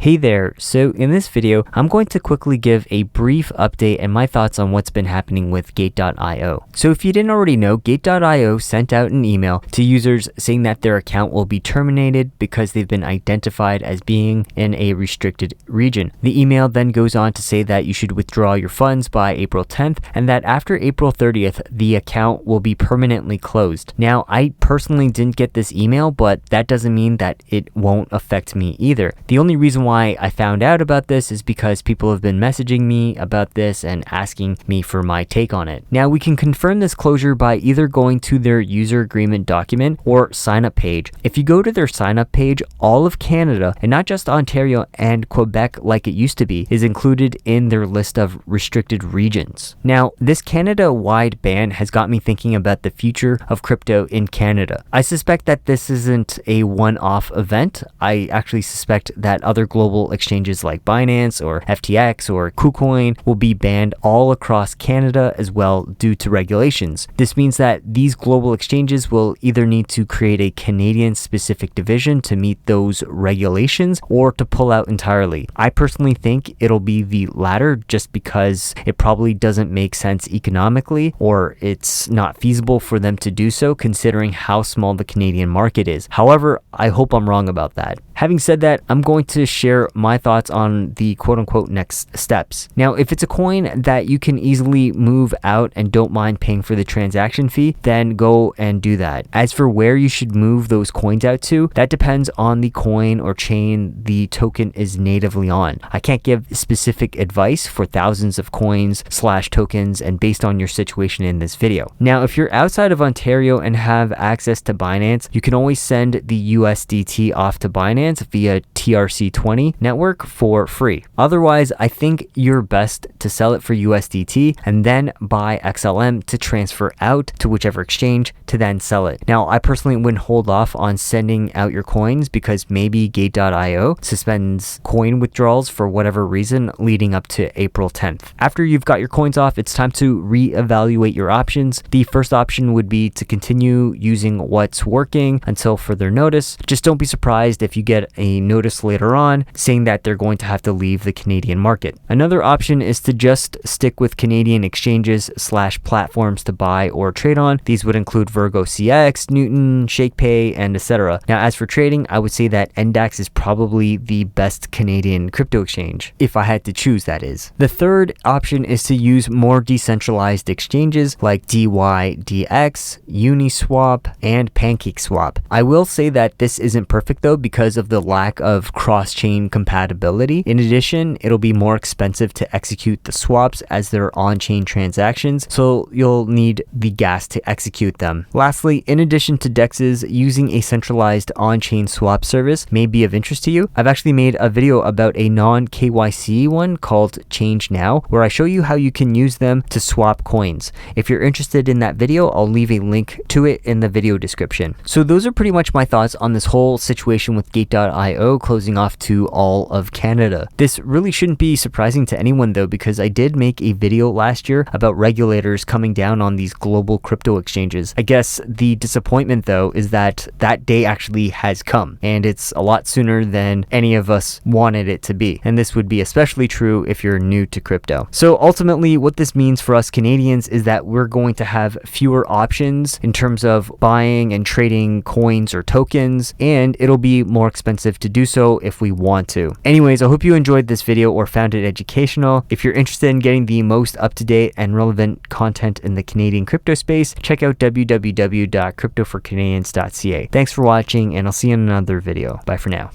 Hey there, so in this video, I'm going to quickly give a brief update and my thoughts on what's been happening with Gate.io. So if you didn't already know, Gate.io sent out an email to users saying that their account will be terminated because they've been identified as being in a restricted region. The email then goes on to say that you should withdraw your funds by April 10th and that after April 30th, the account will be permanently closed. Now, I personally didn't get this email, but that doesn't mean that it won't affect me either. The only reason why I found out about this is because people have been messaging me about this and asking me for my take on it. Now, we can confirm this closure by either going to their user agreement document or sign up page. If you go to their sign up page, all of Canada, and not just Ontario and Quebec like it used to be, is included in their list of restricted regions. Now, this Canada-wide ban has got me thinking about the future of crypto in Canada. I suspect that this isn't a one-off event. I actually suspect that other global exchanges like BINANCE or FTX or KuCoin will be banned all across Canada as well due to regulations. This means that these global exchanges will either need to create a Canadian specific division to meet those regulations or to pull out entirely. I personally think it'll be the latter just because it probably doesn't make sense economically, or it's not feasible for them to do so considering how small the Canadian market is. However, I hope I'm wrong about that. Having said that, I'm going to share my thoughts on the quote-unquote next steps. Now, if it's a coin that you can easily move out and don't mind paying for the transaction fee, then go and do that. As for where you should move those coins out to, that depends on the coin or chain the token is natively on. I can't give specific advice for thousands of coins / tokens and based on your situation in this video. Now, if you're outside of Ontario and have access to Binance, you can always send the USDT off to Binance via TRC20 network for free. Otherwise, I think you're best to sell it for USDT and then buy XLM to transfer out to whichever exchange to then sell it. Now, I personally wouldn't hold off on sending out your coins because maybe Gate.io suspends coin withdrawals for whatever reason leading up to April 10th. After you've got your coins off, it's time to reevaluate your options. The first option would be to continue using what's working until further notice. Just don't be surprised if you get a notice later on saying that they're going to have to leave the Canadian market. Another option is to just stick with Canadian exchanges / platforms to buy or trade on. These would include VirgoCX, Newton, Shakepay, and etc. Now, as for trading, I would say that NDAX is probably the best Canadian crypto exchange, if I had to choose, that is. The third option is to use more decentralized exchanges like DYDX, Uniswap, and PancakeSwap. I will say that this isn't perfect though because of the lack of cross-chain compatibility. In addition, it'll be more expensive to execute the swaps as they're on-chain transactions, so you'll need the gas to execute them. Lastly, in addition to DEXs, using a centralized on-chain swap service may be of interest to you. I've actually made a video about a non-KYC one called Change Now, where I show you how you can use them to swap coins. If you're interested in that video, I'll leave a link to it in the video description. So those are pretty much my thoughts on this whole situation with Gate.io closing off to all of Canada. This really shouldn't be surprising to anyone though, because I did make a video last year about regulators coming down on these global crypto exchanges. I guess the disappointment though is that that day actually has come, and it's a lot sooner than any of us wanted it to be. And this would be especially true if you're new to crypto. So ultimately, what this means for us Canadians is that we're going to have fewer options in terms of buying and trading coins or tokens, and it'll be more expensive to do so if we want to. Anyways, I hope you enjoyed this video or found it educational. If you're interested in getting the most up-to-date and relevant content in the Canadian crypto space, check out www.cryptoforcanadians.ca. Thanks for watching, and I'll see you in another video. Bye for now.